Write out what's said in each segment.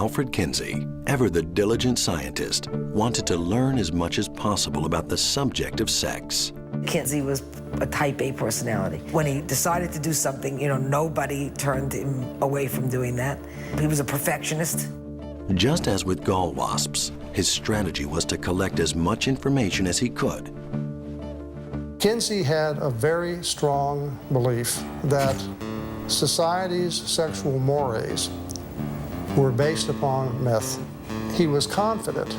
Alfred Kinsey, ever the diligent scientist, wanted to learn as much as possible about the subject of sex. Kinsey was a type A personality. When he decided to do something, nobody turned him away from doing that. He was a perfectionist. Just as with gall wasps, his strategy was to collect as much information as he could. Kinsey had a very strong belief that society's sexual mores were based upon myth. He was confident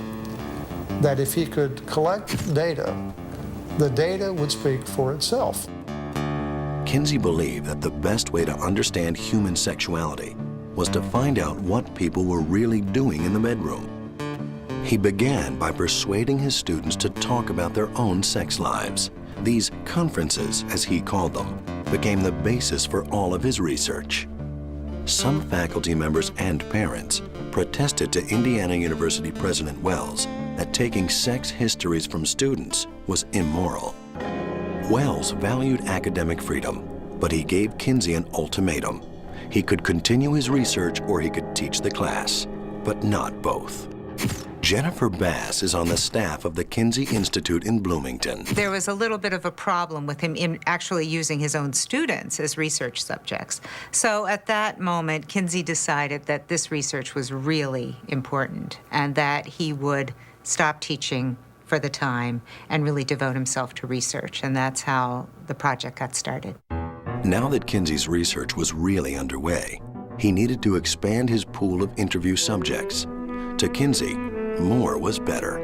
that if he could collect data, the data would speak for itself. Kinsey believed that the best way to understand human sexuality was to find out what people were really doing in the bedroom. He began by persuading his students to talk about their own sex lives. These conferences, as he called them, became the basis for all of his research. Some faculty members and parents protested to Indiana University President Wells that taking sex histories from students was immoral. Wells valued academic freedom, but he gave Kinsey an ultimatum. He could continue his research or he could teach the class, but not both. Jennifer Bass is on the staff of the Kinsey Institute in Bloomington. There was a little bit of a problem with him in actually using his own students as research subjects. So at that moment, Kinsey decided that this research was really important and that he would stop teaching for the time and really devote himself to research. And that's how the project got started. Now that Kinsey's research was really underway, he needed to expand his pool of interview subjects. To Kinsey, more was better.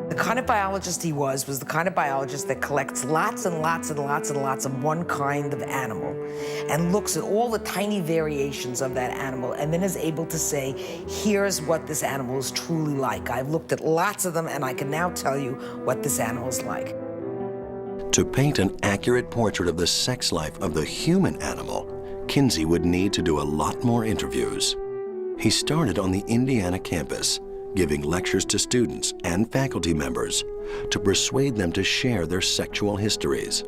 The kind of biologist he was the kind of biologist that collects lots and lots and lots and lots of one kind of animal and looks at all the tiny variations of that animal and then is able to say, here's what this animal is truly like. I've looked at lots of them and I can now tell you what this animal is like. To paint an accurate portrait of the sex life of the human animal, Kinsey would need to do a lot more interviews. He started on the Indiana campus, giving lectures to students and faculty members to persuade them to share their sexual histories.